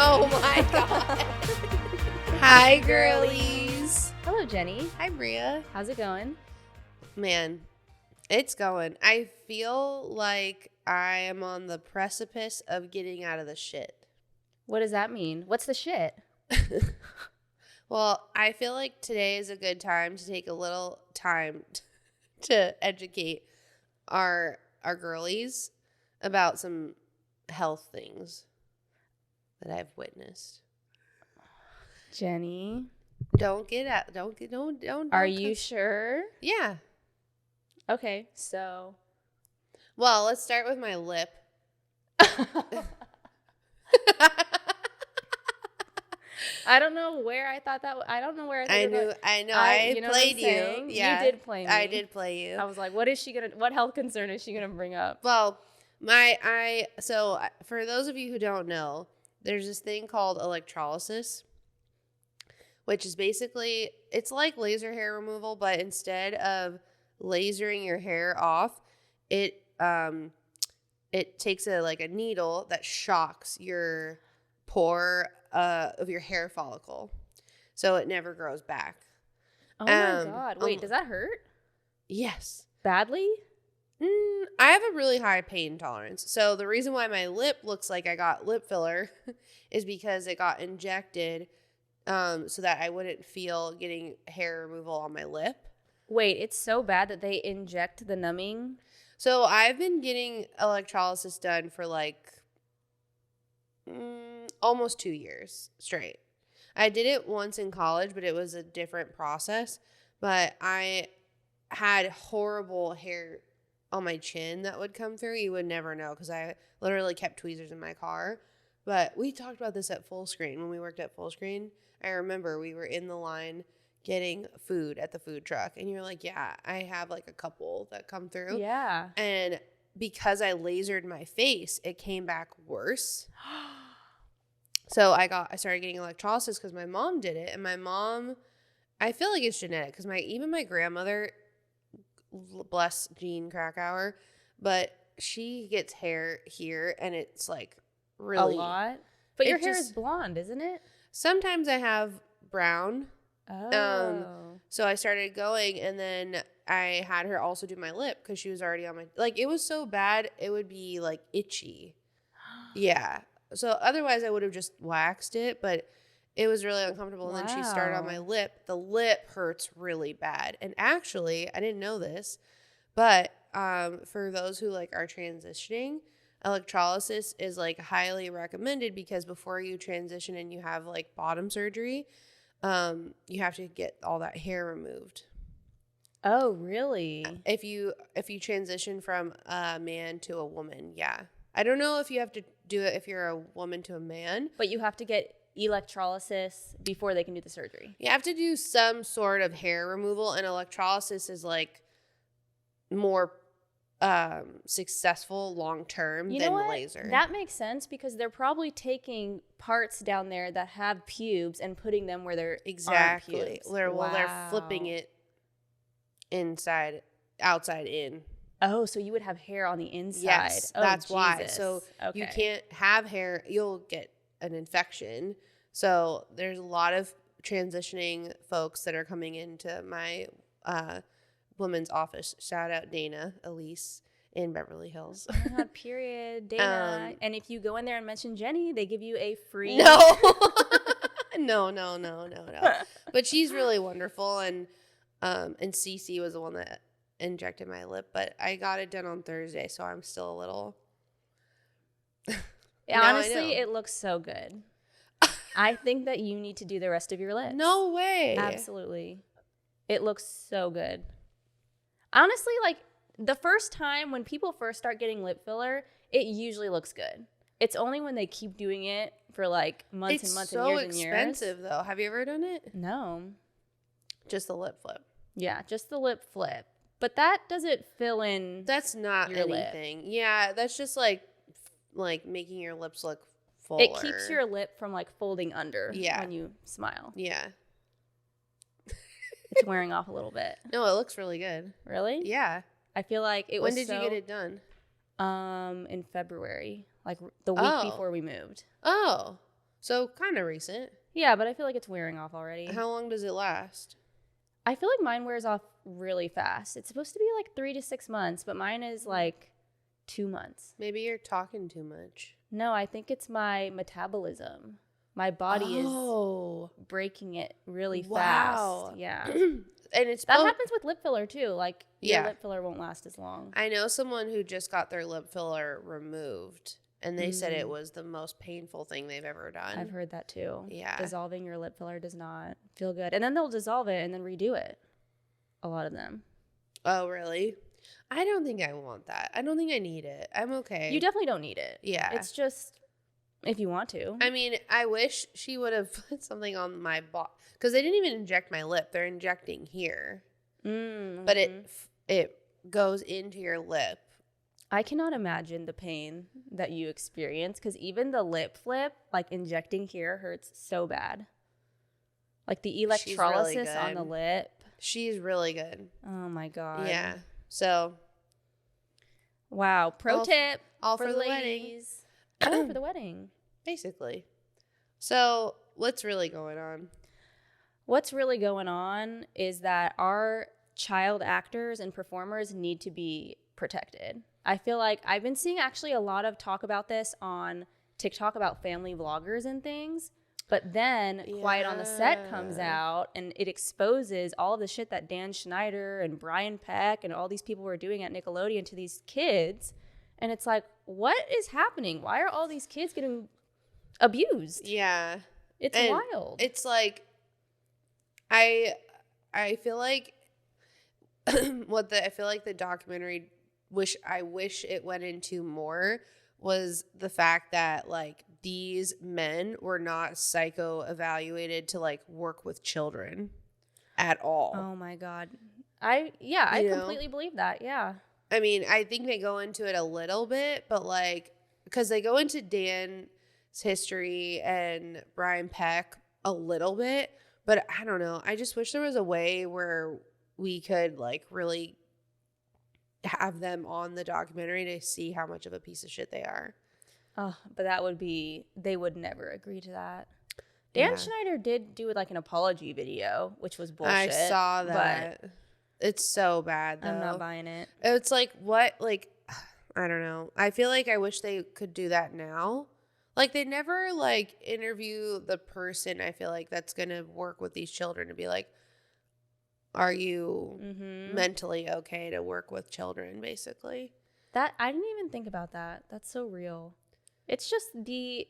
Oh my god. Hi, girlies. Hello, Jenny. Hi, Bria. How's it going? Man, it's going. I feel like I am on the precipice of getting out of the shit. What does that mean? What's the shit? Well, I feel like today is a good time to take a little time to educate our girlies about some health things that I've witnessed. Jenny, Don't get out. Don't. are you sure? Yeah. Okay, so. Well, let's start with my lip. I don't know where I thought that. I don't know where I thought I know. I you know played what I'm you. saying? Yeah, You did play me. I did play you. I was like, what health concern is she gonna bring up? Well, so for those of you who don't know, there's this thing called electrolysis, which is basically, it's like laser hair removal, but instead of lasering your hair off, it takes a needle that shocks your pore of your hair follicle, so it never grows back. Oh my god! Wait, does that hurt? Yes. Badly? I have a really high pain tolerance. So the reason why my lip looks like I got lip filler is because it got injected so that I wouldn't feel getting hair removal on my lip. Wait, it's so bad that they inject the numbing? So I've been getting electrolysis done for almost 2 years straight. I did it once in college, but it was a different process. But I had horrible hair on my chin that would come through. You would never know because I literally kept tweezers in my car. But we talked about this at Full Screen when we worked at Full Screen. I remember we were in the line getting food at the food truck, and you're like, yeah, I have like a couple that come through. Yeah. And because I lasered my face, it came back worse. So I started getting electrolysis because my mom did it. And my mom, I feel like it's genetic because even my grandmother, bless Jean Krakauer, but she gets hair here and it's like really a lot. But your hair is blonde, isn't it? Sometimes I have brown. Oh. So I started going, and then I had her also do my lip because she was already on my, it was so bad it would be like itchy. Yeah. So otherwise I would have just waxed it, but it was really uncomfortable. And then she started on my lip. The lip hurts really bad. And actually, I didn't know this, but for those who are transitioning, electrolysis is highly recommended because before you transition and you have bottom surgery, you have to get all that hair removed. Oh, really? If you transition from a man to a woman, yeah. I don't know if you have to do it if you're a woman to a man. But you have to get electrolysis before they can do the surgery. You have to do some sort of hair removal, and electrolysis is more successful long term than laser. That makes sense because they're probably taking parts down there that have pubes and putting them where they're exactly. Pubes. They're flipping it outside in. Oh, so you would have hair on the inside. Yes, that's why. So okay. You can't have hair. You'll get an infection. So there's a lot of transitioning folks that are coming into my women's office. Shout out Dana, Elise in Beverly Hills. Oh my God, period. Dana. And if you go in there and mention Jenny, they give you a free. No. No. But she's really wonderful. And Cece was the one that injected my lip, but I got it done on Thursday, so I'm still a little. Honestly, it looks so good. I think that you need to do the rest of your lips. No way. Absolutely. It looks so good. Honestly, the first time when people first start getting lip filler, it usually looks good. It's only when they keep doing it for months and months and years and years. It's so expensive though. Have you ever done it? No. Just the lip flip. Yeah, just the lip flip. But that doesn't fill in. That's not your anything. Lip. Yeah, that's just making your lips look fuller. It keeps your lip from folding under when you smile. Yeah. It's wearing off a little bit. No, it looks really good. Really? Yeah. I feel like it When was did you get it done? In February, the week before we moved. Oh. So kind of recent. Yeah, but I feel like it's wearing off already. How long does it last? I feel like mine wears off really fast. It's supposed to be like 3 to 6 months, but mine is like 2 months. Maybe you're talking too much. No, I think it's my metabolism. My body is breaking it really fast. Yeah. And it's that happens with lip filler too. Like your Yeah. lip filler won't last as long. I know someone who just got their lip filler removed, and they said it was the most painful thing they've ever done. I've heard that too. Yeah. Dissolving your lip filler does not feel good. And then they'll dissolve it and then redo it. A lot of them. Oh, really? I don't think I want that. I don't think I need it. I'm okay. You definitely don't need it. Yeah. It's just if you want to. I mean, I wish she would have put something on my body, because they didn't even inject my lip. They're injecting here. Mm-hmm. But it goes into your lip. I cannot imagine the pain that you experience, because even the lip flip, like injecting here, hurts so bad. Like the electrolysis really on the lip. She's really good. Oh my God. Yeah. So. Wow. Pro tip. All for the ladies. All for the wedding. Basically. So what's really going on? What's really going on is that our child actors and performers need to be protected. I feel like I've been seeing actually a lot of talk about this on TikTok about family vloggers and things. But then Quiet on the Set comes out and it exposes all of the shit that Dan Schneider and Brian Peck and all these people were doing at Nickelodeon to these kids. And it's like, what is happening? Why are all these kids getting abused? Yeah. It's wild. It's like, I feel like I feel like the documentary I wish it went into more was the fact that like these men were not psycho evaluated to like work with children at all. Oh my God. I completely believe that. Yeah. I mean, I think they go into it a little bit, but like, because they go into Dan's history and Brian Peck a little bit, but I don't know. I just wish there was a way where we could like really have them on the documentary to see how much of a piece of shit they are. Oh, but they would never agree to that. Dan Schneider did do like an apology video, which was bullshit. I saw that. It's so bad, though. I'm not buying it. It's like, what? Like, I don't know. I feel like I wish they could do that now. Like, they never, like, interview the person, I feel like, that's going to work with these children to be like, are you mentally okay to work with children, basically? That I didn't even think about that. That's so real. It's just the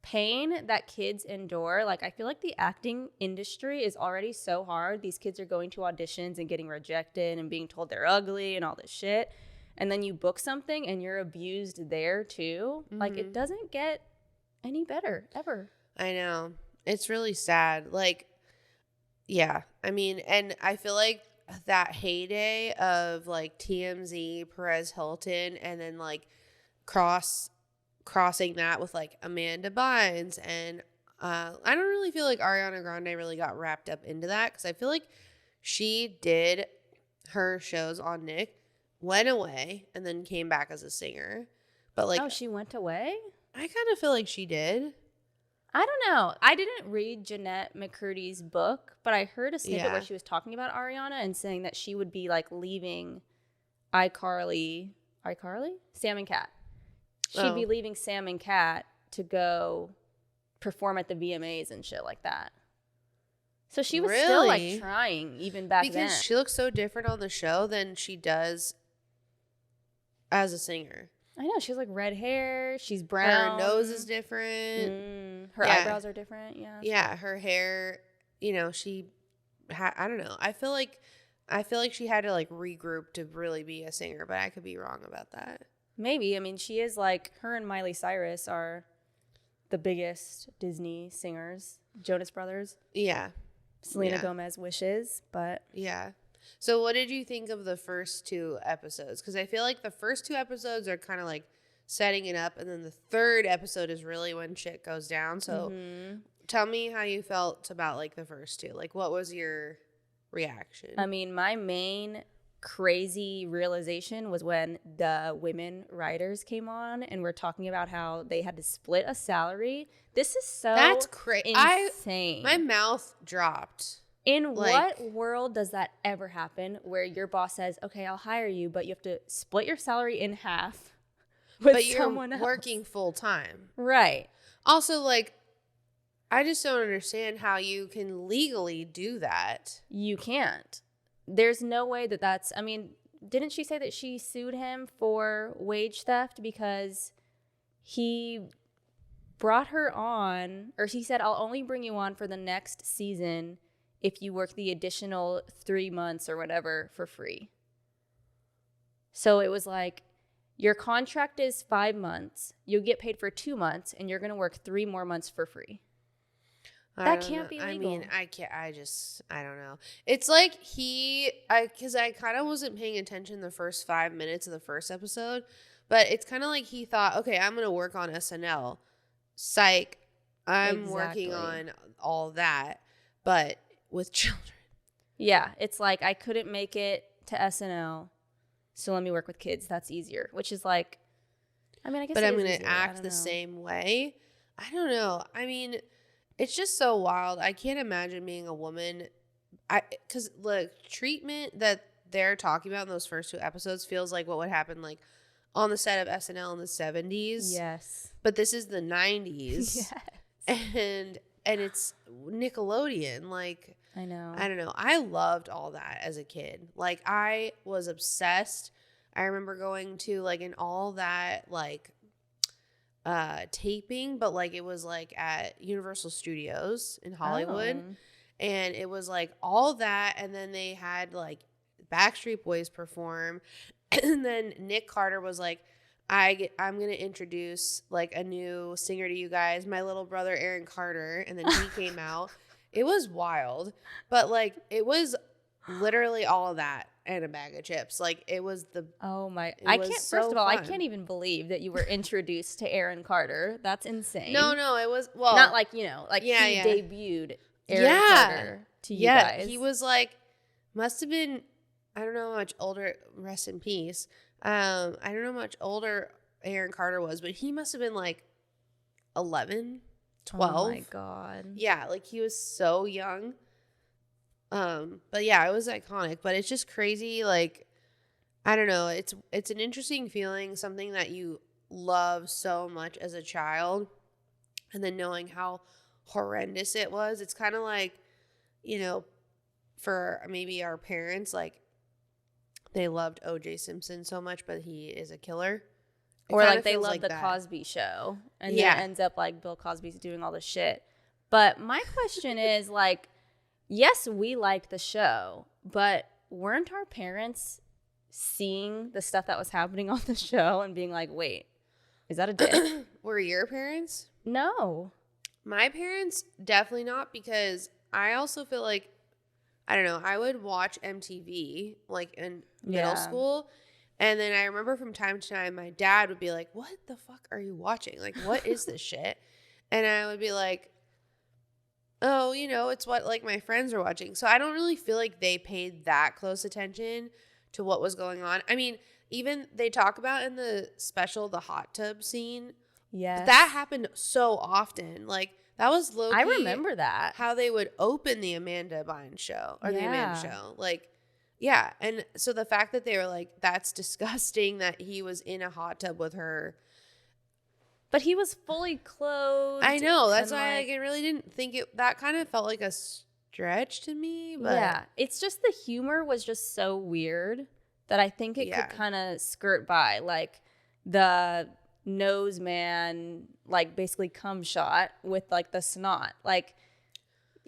pain that kids endure. Like, I feel like the acting industry is already so hard. These kids are going to auditions and getting rejected and being told they're ugly and all this shit. And then you book something and you're abused there too. Like, it doesn't get any better ever. I know. It's really sad. Like, yeah. I mean, and I feel like that heyday of like TMZ, Perez Hilton, and then like crossing that with like Amanda Bynes, and I don't really feel like Ariana Grande really got wrapped up into that, because I feel like she did her shows on Nick, went away, and then came back as a singer. But like, she went away? I kind of feel like she did. I don't know. I didn't read Jeanette McCurdy's book, but I heard a snippet where she was talking about Ariana and saying that she would be like leaving iCarly, Sam and Cat. She'd be leaving Sam and Cat to go perform at the VMAs and shit like that. So she was still like trying even back then. Because she looks so different on the show than she does as a singer. I know. She has like red hair. She's brown. Her nose is different. Her eyebrows are different. Yeah. Yeah. Her hair, you know, I don't know. I feel like she had to like regroup to really be a singer, but I could be wrong about that. Maybe. I mean, she is like, her and Miley Cyrus are the biggest Disney singers. Jonas Brothers. Yeah. Selena Gomez wishes, but. Yeah. So what did you think of the first 2 episodes? Because I feel like the first 2 episodes are kind of like setting it up, and then the third episode is really when shit goes down. So tell me how you felt about like the first 2. Like, what was your reaction? I mean, my main crazy realization was when the women writers came on and were talking about how they had to split a salary. This is so That's crazy. Insane. My mouth dropped. In Like, what world does that ever happen where your boss says, okay, I'll hire you, but you have to split your salary in half with someone else? But you're working full time. Right. Also, like, I just don't understand how you can legally do that. You can't. There's no way that that's, I mean, didn't she say that she sued him for wage theft because he brought her on, or he said, I'll only bring you on for the next season if you work the additional 3 months or whatever for free. So it was like, your contract is 5 months, you'll get paid for 2 months, and you're going to work 3 more months for free. That can't be legal. I mean, I don't know. It's like because I kind of wasn't paying attention the first 5 minutes of the first episode, but it's kind of like he thought, okay, I'm going to work on SNL. Psych. I'm working on all that, but with children. Yeah, it's like, I couldn't make it to SNL, so let me work with kids. That's easier, which is like, I mean, I guess. But I'm going to act the same way. I don't know. I mean, it's just so wild. I can't imagine being a woman. Because the treatment that they're talking about in those first 2 episodes feels like what would happen like on the set of SNL in the 70s. Yes. But this is the 90s. Yes. And it's Nickelodeon. Like, I know. I don't know. I loved all that as a kid. Like, I was obsessed. I remember going to like an all that like taping, but like it was like at Universal Studios in Hollywood. Oh. And it was like all that, and then they had like Backstreet Boys perform, and then Nick Carter was like, I'm gonna introduce like a new singer to you guys, my little brother Aaron Carter, and then he came out. It was wild, but like it was literally all of that and a bag of chips. Like it was the I can't. First of all, I can't even believe that you were introduced to Aaron Carter. That's insane. No, it was not like he debuted Aaron Carter to you guys. He was like, must have been, I don't know how much older. Rest in peace. I don't know how much older Aaron Carter was, but he must have been like 11, 12. Oh my God. Yeah, like he was so young. But yeah, it was iconic, but it's just crazy. Like, I don't know. It's an interesting feeling, something that you love so much as a child, and then knowing how horrendous it was. It's kind of like, you know, for maybe our parents, like they loved O.J. Simpson so much, but he is a killer. Or like they love the Cosby Show, and then it ends up like Bill Cosby's doing all this shit. But my question is like, yes, we liked the show, but weren't our parents seeing the stuff that was happening on the show and being like, wait, is that a dick? Were your parents? No. My parents, definitely not, because I also feel like, I don't know, I would watch MTV like in middle school. And then I remember from time to time, my dad would be like, what the fuck are you watching? Like, what is this shit? And I would be like, oh, you know, it's what like my friends are watching. So I don't really feel like they paid that close attention to what was going on. I mean, even they talk about in the special, the hot tub scene. Yes. That happened so often. Like, that was low-key. I remember that. How they would open the Amanda Bynes show or the Amanda show. Like, yeah. And so the fact that they were like, that's disgusting that he was in a hot tub with her. But he was fully clothed. I know. That's why I really didn't think it. That kind of felt like a stretch to me. But yeah. It's just the humor was just so weird that I think it could kind of skirt by. Like the nose man, like basically cum shot with like the snot. Like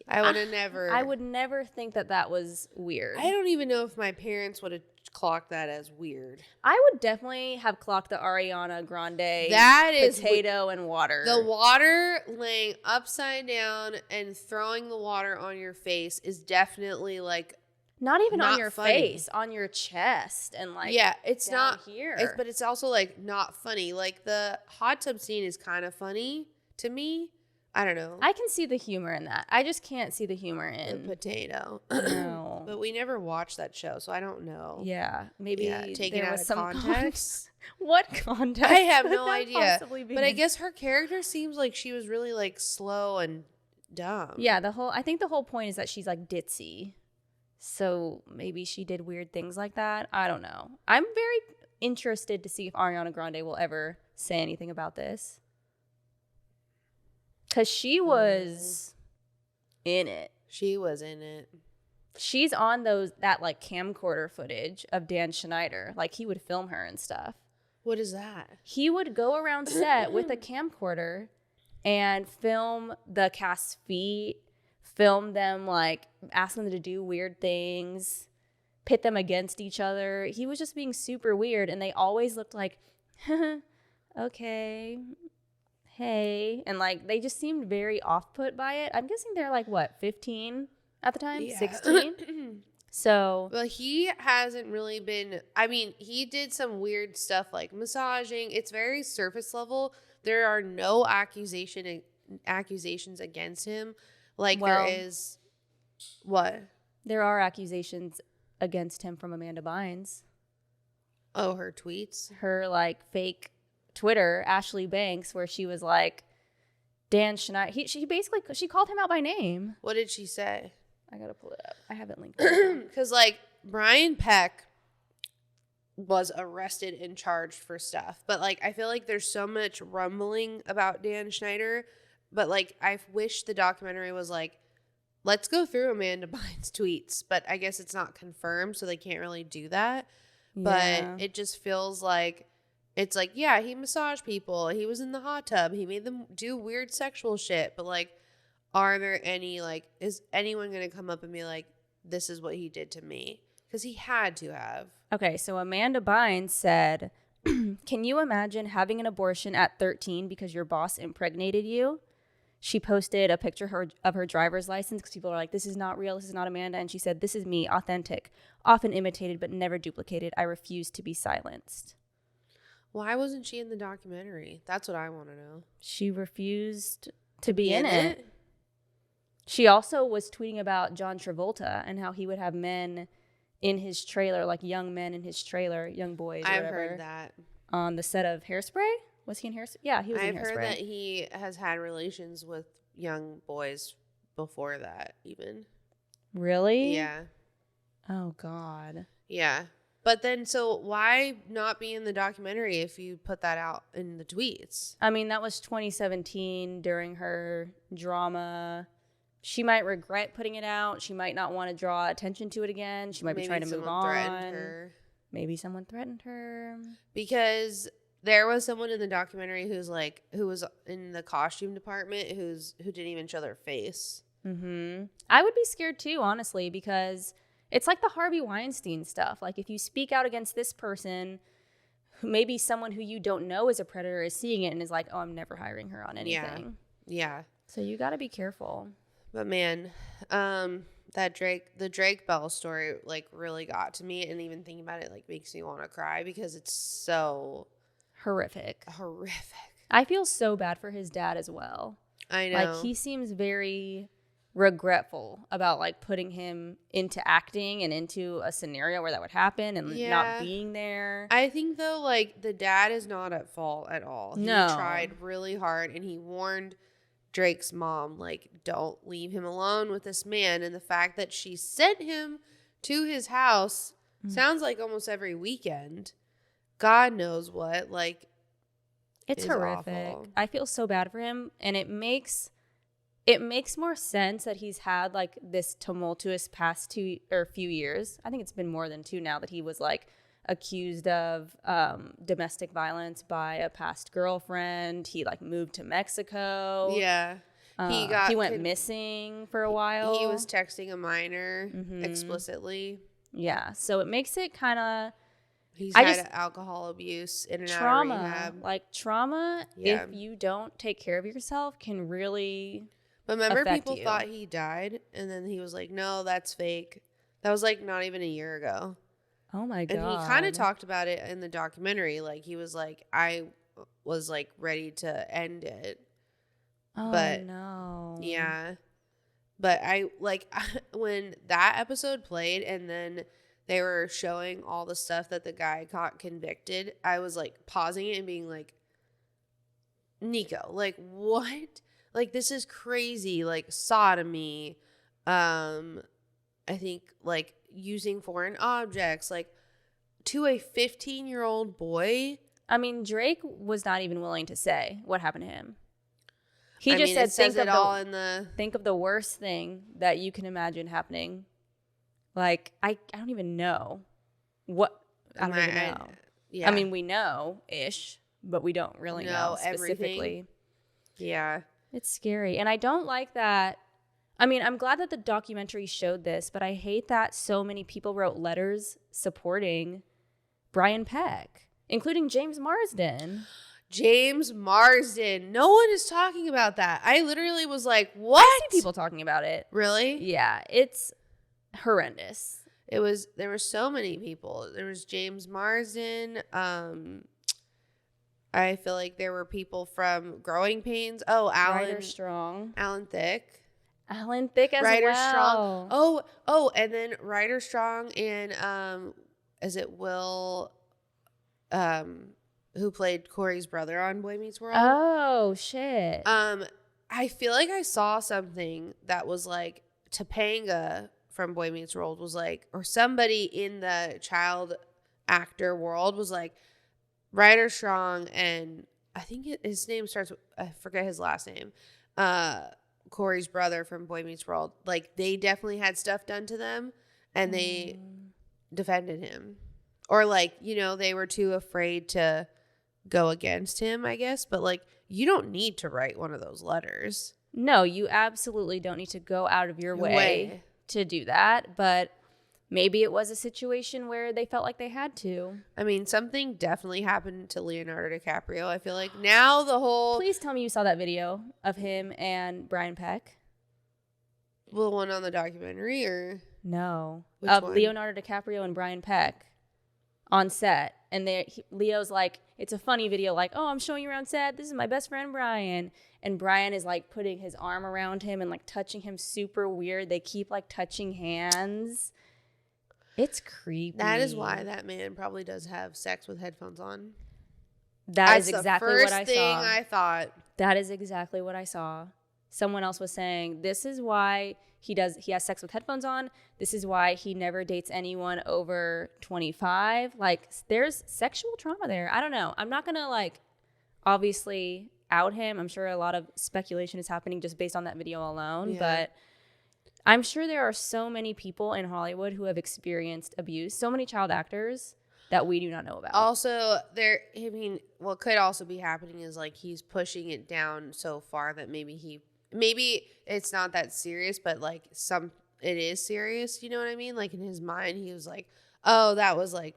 I would never think that was weird. I don't even know if my parents would have clocked that as weird. I would definitely have clocked the Ariana Grande potato and water. The water laying upside down and throwing the water on your face is definitely like not even on your funny. face, on your chest, and like it's down not here. But it's also like not funny. Like the hot tub scene is kind of funny to me. I don't know. I can see the humor in that. I just can't see the humor The in potato. no. But we never watched that show, so I don't know. Yeah, maybe taken there out was of some context. What context? I have could no that idea. possibly be? But I guess her character seems like she was really like slow and dumb. Yeah, I think the whole point is that she's like ditzy. So maybe she did weird things like that. I don't know. I'm very interested to see if Ariana Grande will ever say anything about this. Because she was in it. She was in it. She's on that like camcorder footage of Dan Schneider. Like he would film her and stuff. What is that? He would go around set with a camcorder and film the cast's feet, film them, like ask them to do weird things, pit them against each other. He was just being super weird, and they always looked like, okay, hey. And like they just seemed very off-put by it. I'm guessing they're like, what, 15 at the time? Yeah. 16? So. Well, he hasn't really been, I mean, he did some weird stuff like massaging. It's very surface level. There are no accusations against him. Like there is, what? There are accusations against him from Amanda Bynes. Oh, her tweets? Her like fake Twitter, Ashley Banks, where she was like, Dan Schneider. She called him out by name. What did she say? I gotta pull it up. I haven't linked Because like Brian Peck was arrested and charged for stuff, but like I feel like there's so much rumbling about Dan Schneider, but like I wish the documentary was like, let's go through Amanda Bynes' tweets, but I guess it's not confirmed, so they can't really do that. Yeah. But it just feels like it's like, yeah, he massaged people, he was in the hot tub, he made them do weird sexual shit, but like, are there any, like, is anyone going to come up and be like, this is what he did to me? Because he had to have. Okay, so Amanda Bynes said, can you imagine having an abortion at 13 because your boss impregnated you? She posted a picture of her driver's license because people are like, this is not real, this is not Amanda. And she said, this is me, authentic, often imitated but never duplicated. I refuse to be silenced. Why wasn't she in the documentary? That's what I want to know. She refused to be in it. She also was tweeting about John Travolta and how he would have men in his trailer, like young men in his trailer, young boys or whatever. I've heard that. On the set of Hairspray? Was he in Hairspray? Yeah, he was in Hairspray. I've heard that he has had relations with young boys before that, even. Really? Yeah. Oh, God. Yeah. But then, so why not be in the documentary if you put that out in the tweets? I mean, that was 2017 during her drama. She might regret putting it out. She might not want to draw attention to it again. She might be trying to move on. Threatened her. Maybe someone threatened her. Because there was someone in the documentary who was in the costume department who didn't even show their face. Mm-hmm. I would be scared too, honestly, because it's like the Harvey Weinstein stuff. Like if you speak out against this person, maybe someone who you don't know is a predator is seeing it and is like, oh, I'm never hiring her on anything. Yeah. So you got to be careful. But man, the Drake Bell story like really got to me, and even thinking about it like makes me want to cry because it's so horrific. Horrific. I feel so bad for his dad as well. I know. Like he seems very regretful about like putting him into acting and into a scenario where that would happen and not being there. I think though, like the dad is not at fault at all. No. He tried really hard and he warned Drake's mom, like, don't leave him alone with this man. And the fact that she sent him to his house sounds like almost every weekend. God knows what. Like, it's horrific. Awful. I feel so bad for him. And it makes more sense that he's had like this tumultuous past few years. I think it's been more than 2 now that he was like accused of domestic violence by a past girlfriend. He like moved to Mexico. Yeah. He went missing for a while. He was texting a minor explicitly. Yeah. So it makes it kind of... He's had alcohol abuse in and out of rehab. Like trauma, if you don't take care of yourself, can really But remember affect people you. thought he died and then he was like, no, that's fake. That was like not even a year ago. Oh my God. And he kind of talked about it in the documentary. Like he was like, I was like ready to end it. Oh, but no. yeah. But I like when that episode played and then they were showing all the stuff that the guy got convicted, I was like pausing it and being like, Nico, like what? Like this is crazy. Like sodomy. I think like using foreign objects, like to a 15-year-old boy. I mean, Drake was not even willing to say what happened to him. He I just mean, said, it says it all in the. think of the worst thing that you can imagine happening. Like, I don't even know what. I don't even know. Yeah. I mean, we know ish, but we don't really know specifically. Everything. Yeah. It's scary. And I don't like that. I mean, I'm glad that the documentary showed this, but I hate that so many people wrote letters supporting Brian Peck, including James Marsden. James Marsden. No one is talking about that. I literally was like, what? I see people talking about it. Really? Yeah, it's horrendous. There were so many people. There was James Marsden. I feel like there were people from Growing Pains. Oh, Ryder Strong. Alan Thicke. Alan Thicke as Ryder well. Strong. Oh, and then Ryder Strong and is it Will who played Corey's brother on Boy Meets World? Oh, shit. I feel like I saw something that was like Topanga from Boy Meets World was like, or somebody in the child actor world was like, Ryder Strong and I think his name starts with, I forget his last name, Corey's brother from Boy Meets World. Like they definitely had stuff done to them and they defended him. Or like, you know, they were too afraid to go against him, I guess. But like, you don't need to write one of those letters. No, you absolutely don't need to go out of your way to do that. But maybe it was a situation where they felt like they had to. I mean, something definitely happened to Leonardo DiCaprio. I feel like now the whole... Please tell me you saw that video of him and Brian Peck. Well, the one on the documentary or... No. Which of one? Leonardo DiCaprio and Brian Peck on set. And Leo's like, it's a funny video, like, oh, I'm showing you around set. This is my best friend, Brian. And Brian is like putting his arm around him and like touching him super weird. They keep like touching hands. It's creepy. That is why that man probably does have sex with headphones on. That's exactly what I saw. First thing I thought. That is exactly what I saw. Someone else was saying, this is why he has sex with headphones on. This is why he never dates anyone over 25. Like, there's sexual trauma there. I don't know. I'm not going to, like, obviously out him. I'm sure a lot of speculation is happening just based on that video alone. Yeah. But I'm sure there are so many people in Hollywood who have experienced abuse, so many child actors that we do not know about. Also, what could also be happening is, like, he's pushing it down so far that maybe it's not that serious, but like it is serious. You know what I mean? Like in his mind, he was like, "Oh, that was like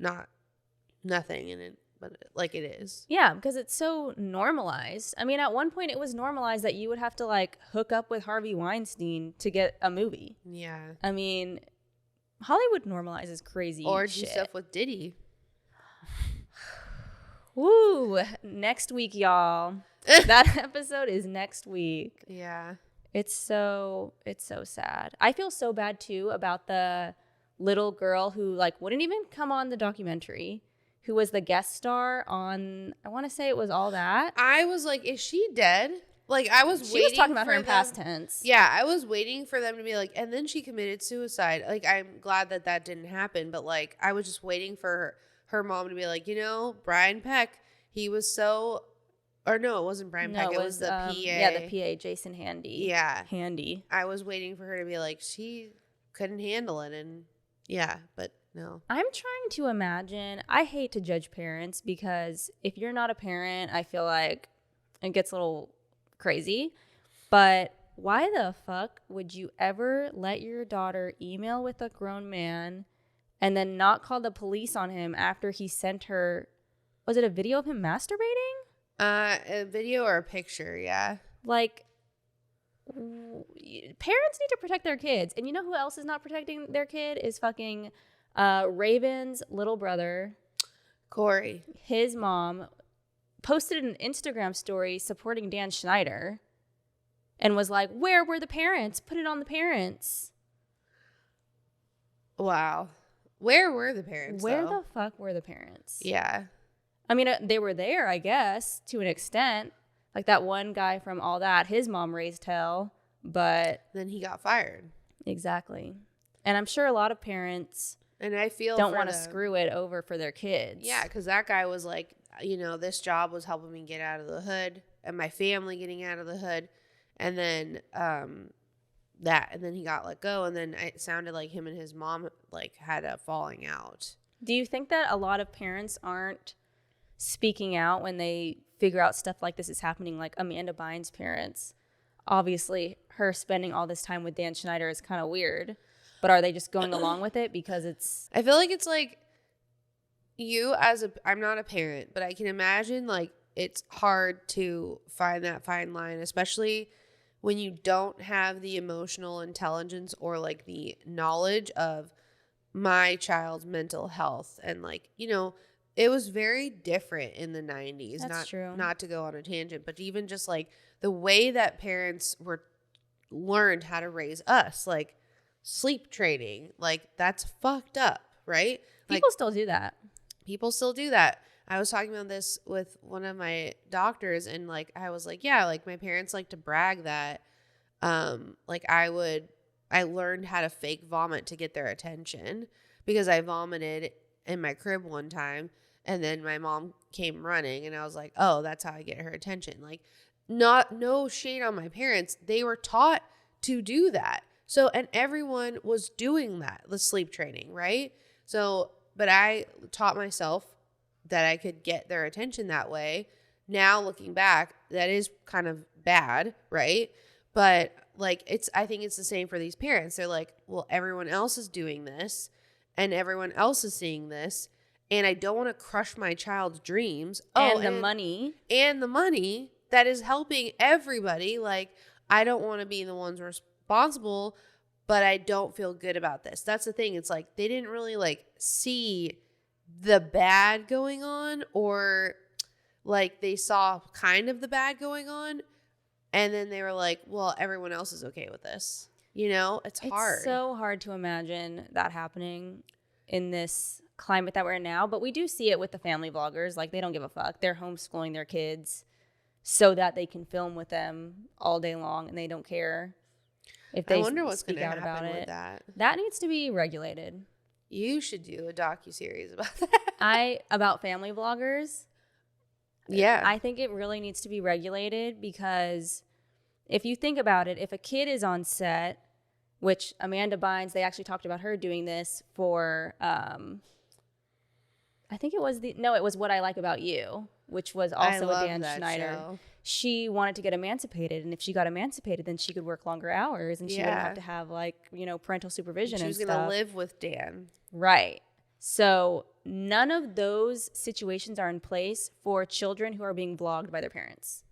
nothing," but like it is. Yeah, because it's so normalized. I mean, at one point, it was normalized that you would have to like hook up with Harvey Weinstein to get a movie. Yeah. I mean, Hollywood normalizes crazy or shit. Do stuff with Diddy. Woo! Next week, y'all. That episode is next week. Yeah. It's so sad. I feel so bad too about the little girl who like wouldn't even come on the documentary, who was the guest star on, I want to say it was All That. I was like, is she dead? Like she was talking about her in past tense. Yeah, I was waiting for them to be like, and then she committed suicide. Like, I'm glad that didn't happen, but like I was just waiting for her mom to be like, you know, Brian Peck, he was so... Or no, it wasn't Brian Peck. It was the PA. Yeah, the PA, Jason Handy. Yeah. Handy. I was waiting for her to be like, she couldn't handle it. And yeah, but no. I'm trying to imagine. I hate to judge parents because if you're not a parent, I feel like it gets a little crazy. But why the fuck would you ever let your daughter email with a grown man and then not call the police on him after he sent her, was it a video of him masturbating? A video or a picture, yeah. Like, parents need to protect their kids. And you know who else is not protecting their kid? Is fucking Raven's little brother. Corey. His mom posted an Instagram story supporting Dan Schneider. and was like, where were the parents? Put it on the parents. Wow. Where were the parents, Where though? the fuck were the parents? Yeah. I mean, they were there, I guess, to an extent. Like that one guy from All That, his mom raised hell, but... Then he got fired. Exactly. And I'm sure a lot of parents and I feel don't want to screw it over for their kids. Yeah, because that guy was like, this job was helping me get out of the hood and my family getting out of the hood. And then and then he got let go. And then it sounded like him and his mom like had a falling out. Do you think that a lot of parents aren't speaking out when they figure out stuff like this is happening? Like Amanda Bynes' parents, obviously her spending all this time with Dan Schneider is kind of weird, but are they just going along with it because it's... I feel like it's like I'm not a parent, but I can imagine like it's hard to find that fine line, especially when you don't have the emotional intelligence or like the knowledge of my child's mental health. And like, it was very different in the 90s. That's true. Not to go on a tangent, but even just like the way that parents learned how to raise us, like sleep training, like that's fucked up, right? People still do that. People still do that. I was talking about this with one of my doctors, and like I was like, yeah, like my parents like to brag that like I learned how to fake vomit to get their attention because I vomited in my crib one time and then my mom came running and I was like, oh, that's how I get her attention. Like no shade on my parents. They were taught to do that. So, and everyone was doing that, the sleep training, right? So, but I taught myself that I could get their attention that way. Now looking back, that is kind of bad, right? But like I think it's the same for these parents. They're like, well, everyone else is doing this and everyone else is seeing this, and I don't want to crush my child's dreams. And the money that is helping everybody. Like, I don't want to be the ones responsible, but I don't feel good about this. That's the thing. It's like they didn't really like see the bad going on, or like they saw kind of the bad going on, and then they were like, well, everyone else is okay with this. It's hard. It's so hard to imagine that happening in this climate that we're in now, but we do see it with the family vloggers. Like, they don't give a fuck. They're homeschooling their kids so that they can film with them all day long, and they don't care if they wonder what's speak out about with it. That. That needs to be regulated. You should do a docuseries about that. About family vloggers. Yeah. I think it really needs to be regulated, because if you think about it, if a kid is on set, which Amanda Bynes, they actually talked about her doing this for, I think it was What I Like About You, which was also a Dan Schneider. Show. She wanted to get emancipated, and if she got emancipated, then she could work longer hours, and she wouldn't have to have parental supervision. She was going to live with Dan. Right. So none of those situations are in place for children who are being vlogged by their parents.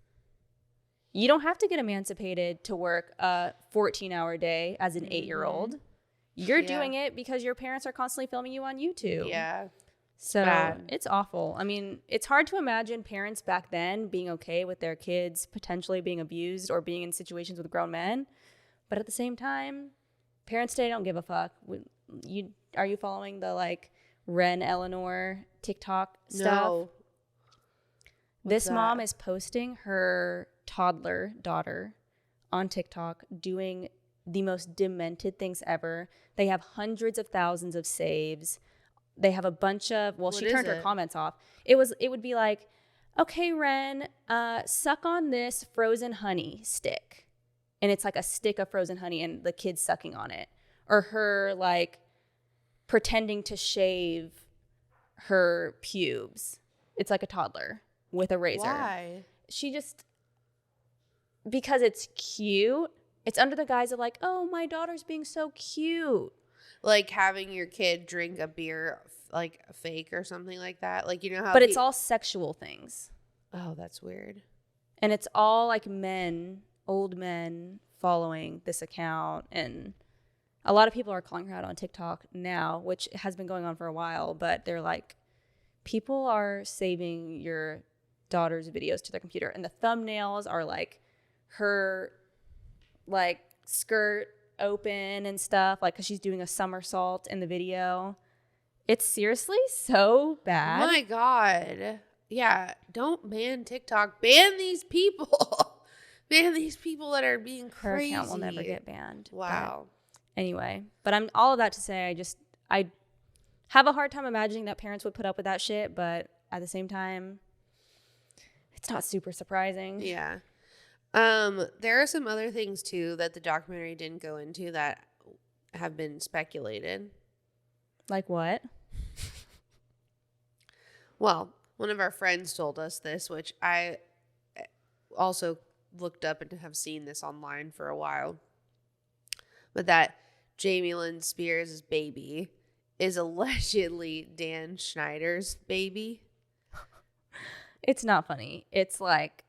You don't have to get emancipated to work a 14-hour day as an 8-year-old. You're doing it because your parents are constantly filming you on YouTube. Yeah. So it's awful. I mean, it's hard to imagine parents back then being okay with their kids potentially being abused or being in situations with grown men. But at the same time, parents today don't give a fuck. Are you following the Ren Eleanor TikTok stuff? No. This mom is posting her toddler daughter on TikTok doing the most demented things ever. They have hundreds of thousands of saves. They have a bunch of, she turned her comments off. It would be like, okay, Ren, suck on this frozen honey stick. And it's like a stick of frozen honey and the kid's sucking on it. Or her pretending to shave her pubes. It's like a toddler with a razor. Why? Because it's cute. It's under the guise of oh, my daughter's being so cute. Like having your kid drink a beer, fake or something like that. How. But it's all sexual things. Oh, that's weird. And it's all old men following this account. And a lot of people are calling her out on TikTok now, which has been going on for a while. But they're people are saving your daughter's videos to their computer. And the thumbnails are her like skirt open and stuff, like because she's doing a somersault in the video. It's seriously so bad. Oh my God. Yeah. Don't ban TikTok. Ban these people. Ban these people that are being crazy. Her account will never get banned. Wow. But anyway, but I'm all of that to say, I have a hard time imagining that parents would put up with that shit, but at the same time, it's not super surprising. Yeah. There are some other things too that the documentary didn't go into that have been speculated. Like what? Well, one of our friends told us this, which I also looked up and have seen this online for a while. But that Jamie Lynn Spears' baby is allegedly Dan Schneider's baby. It's not funny. It's like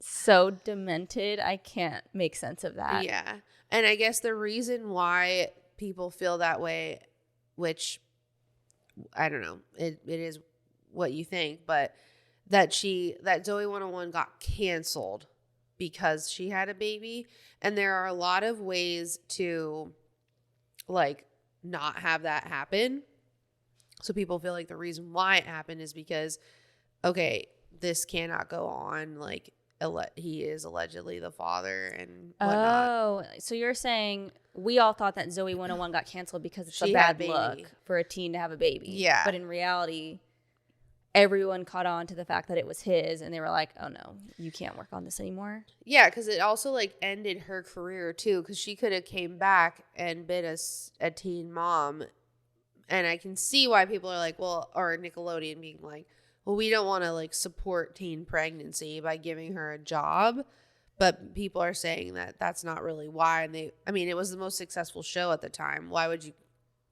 so demented. I can't make sense of that. Yeah. And I guess the reason why people feel that way, which I don't know, it is what you think, but that Zoe 101 got canceled because she had a baby. And there are a lot of ways to like not have that happen. So people feel like the reason why it happened is because, okay, this cannot go on. Like he is allegedly the father and whatnot. Oh, so you're saying we all thought that Zoe 101 got canceled because it's She a had bad a look baby. for a teen to have a baby. Yeah. But in reality, everyone caught on to the fact that it was his, and they were like, oh no, you can't work on this anymore. Yeah, because it also like ended her career too, because she could have came back and been a teen mom. And I can see why people are like, well, or Nickelodeon being like, well, we don't want to like support teen pregnancy by giving her a job. But people are saying that that's not really why. And it was the most successful show at the time. Why would you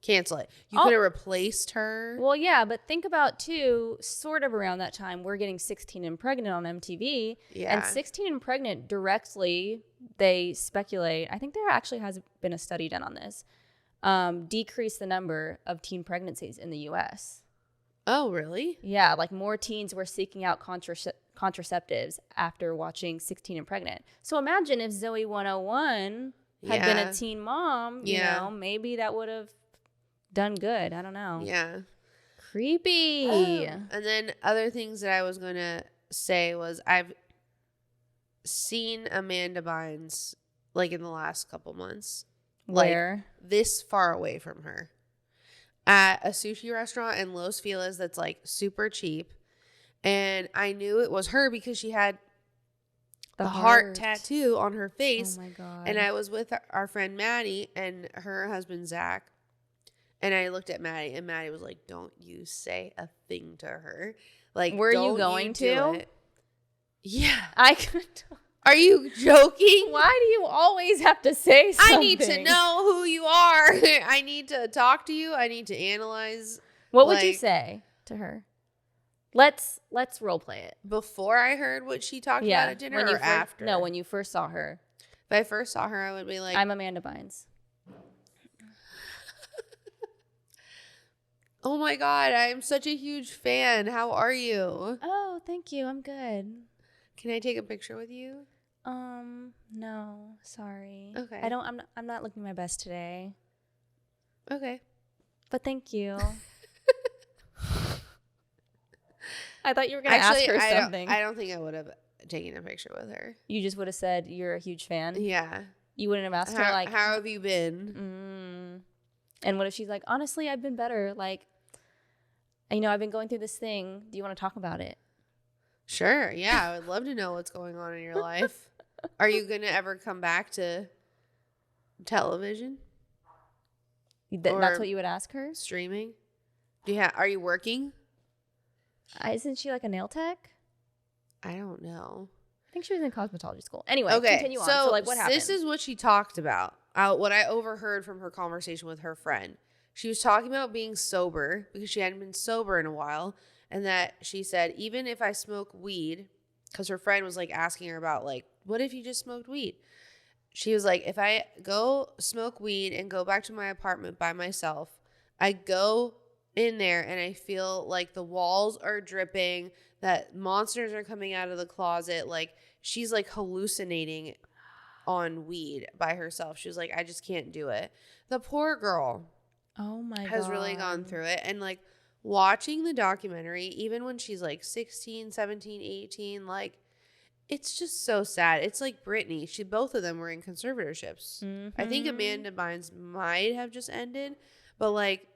cancel it? You could have replaced her. Well, yeah, but think about too, sort of around that time, we're getting 16 and Pregnant on MTV. Yeah. And 16 and Pregnant directly, they speculate, I think there actually has been a study done on this, decrease the number of teen pregnancies in the U.S. Oh, really? Yeah, like more teens were seeking out contraceptives after watching 16 and Pregnant. So imagine if Zoe 101 had been a teen mom, you know, maybe that would have done good. I don't know. Yeah. Creepy. And then other things that I was going to say was I've seen Amanda Bynes like in the last couple months. Where? Like, this far away from her. At a sushi restaurant in Los Feliz that's like super cheap. And I knew it was her because she had the heart tattoo on her face. Oh my God. And I was with our friend Maddie and her husband Zach. And I looked at Maddie and Maddie was like, don't you say a thing to her. Like, were don't you going to? It. Yeah. I could. Are you joking? Why do you always have to say something? I need to know who you are. I need to talk to you. I need to analyze. What would you say to her? Let's role play it. Before I heard what she talked about at dinner or after? No, when you first saw her. If I first saw her, I would be like, I'm Amanda Bynes. Oh my God, I'm such a huge fan. How are you? Oh, thank you. I'm good. Can I take a picture with you? No, sorry. Okay. I'm not looking my best today. Okay. But thank you. I thought you were going to ask her something. I don't think I would have taken a picture with her. You just would have said you're a huge fan? Yeah. You wouldn't have asked her like, how have you been? And what if she's like, honestly, I've been better. Like, I've been going through this thing. Do you want to talk about it? Sure. Yeah. I would love to know what's going on in your life. Are you going to ever come back to television? That's what you would ask her? Streaming? Are you working? Isn't she like a nail tech? I don't know. I think she was in cosmetology school. Anyway, continue on. So like, what happened? This is what she talked about. What I overheard from her conversation with her friend. She was talking about being sober because she hadn't been sober in a while. And that she said, even if I smoke weed, because her friend was like asking her about like, what if you just smoked weed? She was like, if I go smoke weed and go back to my apartment by myself, I go in there and I feel like the walls are dripping, that monsters are coming out of the closet. Like she's like hallucinating on weed by herself. She was like, I just can't do it. The poor girl Oh my has God. really gone through it. And like watching the documentary, even when she's like 16, 17, 18, like it's just so sad. It's like Britney. Both of them were in conservatorships. I think Amanda Bynes might have just ended, but like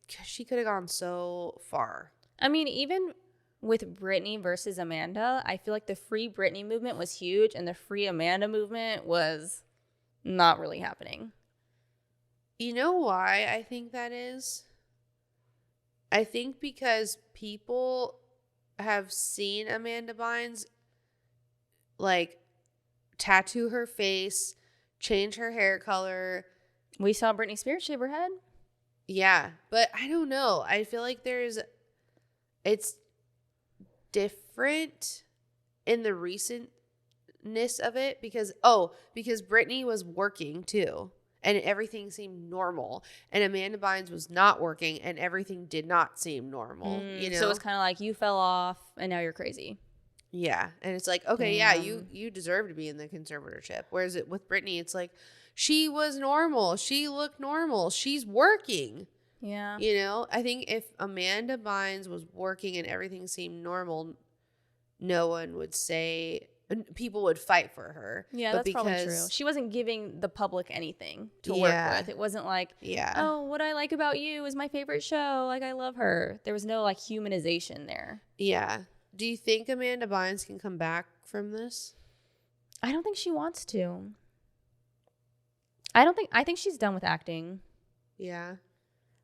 she could have gone so far. I mean, even with Britney versus Amanda, I feel like the Free Britney movement was huge and the Free Amanda movement was not really happening. You know why I think that is? I think because people have seen Amanda Bynes like tattoo her face, change her hair color. We saw Britney Spears shave her head. Yeah, but I don't know. I feel like it's different in the recentness of it because Britney was working too and everything seemed normal, and Amanda Bynes was not working and everything did not seem normal, you know? So it's kind of like you fell off and now you're crazy. Yeah, and it's like, okay, yeah, you deserve to be in the conservatorship. Whereas with Britney, it's like she was normal, she looked normal, she's working. Yeah. You know, I think if Amanda Bynes was working and everything seemed normal, no one would say, people would fight for her. Yeah, but that's probably true. She wasn't giving the public anything to Yeah. work with. It wasn't like, Yeah. oh, What I Like About You is my favorite show. Like, I love her. There was no like humanization there. Yeah. Do you think Amanda Bynes can come back from this? I don't think she wants to. I think she's done with acting. Yeah.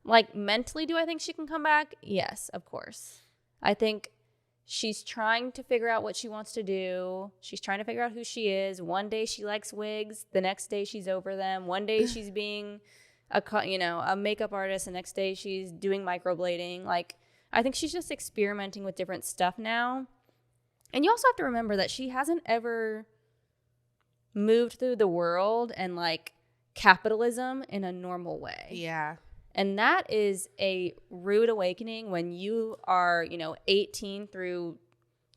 Like, mentally, do I think she can come back? Yes, of course. I think she's trying to figure out what she wants to do. She's trying to figure out who she is. One day she likes wigs. The next day she's over them. One day she's being a makeup artist. The next day she's doing microblading. Like, I think she's just experimenting with different stuff now. And you also have to remember that she hasn't ever moved through the world and like capitalism in a normal way. Yeah. And that is a rude awakening when you are, 18 through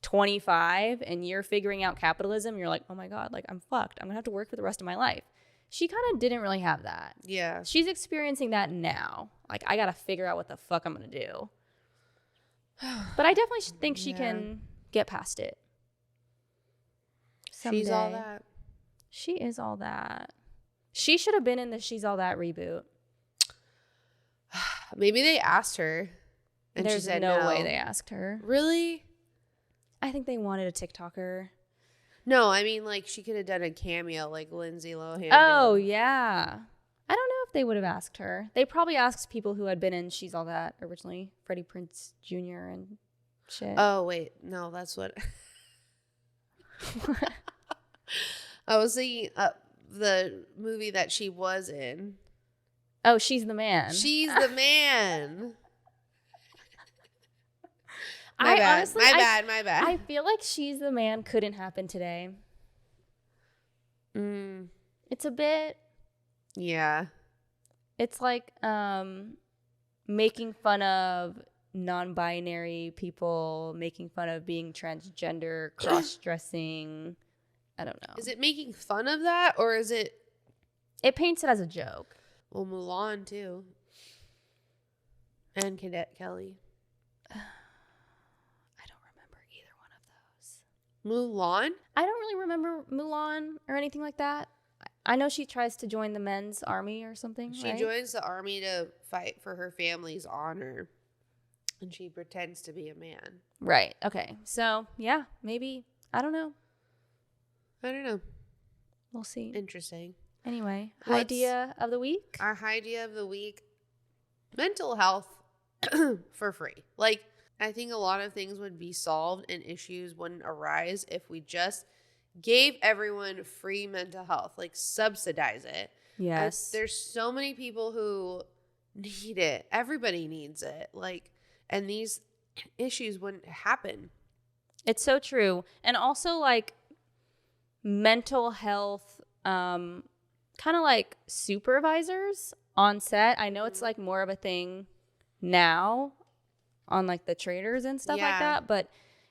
25 and you're figuring out capitalism. You're like, oh my God, like I'm fucked. I'm gonna have to work for the rest of my life. She kind of didn't really have that. Yeah. She's experiencing that now. Like, I gotta figure out what the fuck I'm gonna do. But I definitely think she can get past it. Someday. She's all that. She is all that. She should have been in the She's All That reboot. Maybe they asked her and There's she said no way they asked her. Really? I think they wanted a TikToker. No, I mean, like, she could have done a cameo like Lindsay Lohan. Oh, yeah. I don't know if they would have asked her. They probably asked people who had been in She's All That originally. Freddie Prinze Jr. and shit. Oh, wait. No, that's what. I was thinking the movie that she was in. Oh, She's the Man. She's the Man. My bad. I feel like She's the Man couldn't happen today. It's a bit. Yeah. It's like making fun of non-binary people, making fun of being transgender, cross-dressing. I don't know. Is it making fun of that, or is it? It paints it as a joke. Well, Mulan too. And Cadet Kelly. I don't remember either one of those. Mulan? I don't really remember Mulan or anything like that. I know she tries to join the men's army or something. She joins the army to fight for her family's honor. And she pretends to be a man. Right. Okay. So, yeah, maybe. I don't know. I don't know. We'll see. Interesting. Anyway, idea of the week? Our idea of the week, mental health for free. Like, I think a lot of things would be solved and issues wouldn't arise if we just gave everyone free mental health, like subsidize it. Yes. There's so many people who need it. Everybody needs it. Like, and these issues wouldn't happen. It's so true. And also, like, mental health, kind of like supervisors on set. I know it's like more of a thing now on like the traders and stuff like that, but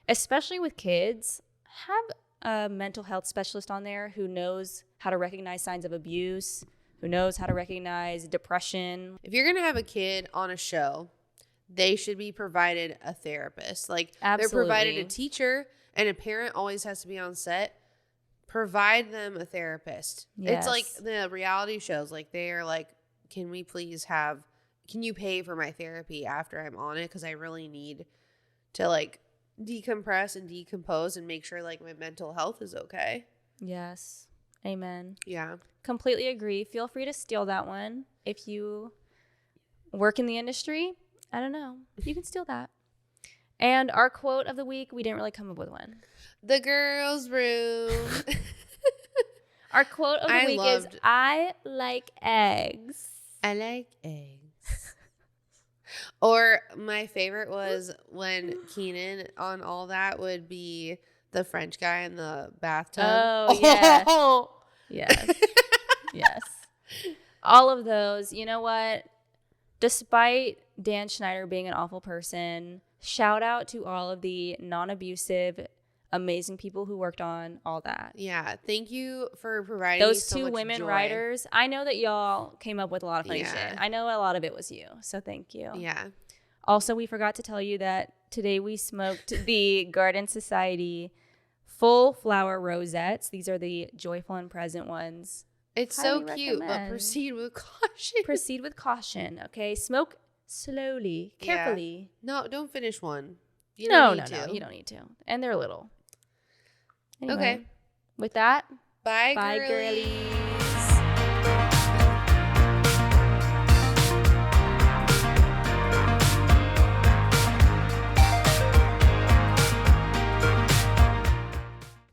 especially with kids, have a mental health specialist on there who knows how to recognize signs of abuse, who knows how to recognize depression. If you're going to have a kid on a show, they should be provided a therapist. Like, Absolutely. they're provided a teacher, and a parent always has to be on set. Provide them a therapist. Yes. It's like the reality shows. Like, they're like, can you pay for my therapy after I'm on it? Because I really need to, like, decompress and decompose and make sure, like, my mental health is okay. Yes. Amen. Yeah. Completely agree. Feel free to steal that one. If you work in the industry, I don't know. You can steal that. And our quote of the week, we didn't really come up with one. The girls' room. Our quote of the week is, I like eggs. I like eggs. Or my favorite was when Keenan on All That would be the French guy in the bathtub. Oh, yes. Yes. Yes. All of those. You know what? Despite Dan Schneider being an awful person, shout out to all of the non-abusive, amazing people who worked on All That. Yeah. Thank you for providing those me so two much women joy. writers. I know that y'all came up with a lot of funny shit. I know a lot of it was you. So thank you. Yeah. Also, we forgot to tell you that today we smoked the Garden Society full flower rosettes. These are the joyful and present ones. It's so cute, but proceed with caution. Proceed with caution, okay? Smoke slowly, carefully. Yeah. No, don't finish one. No, you don't need to. And they're little. Anyway, okay. With that, bye girlies.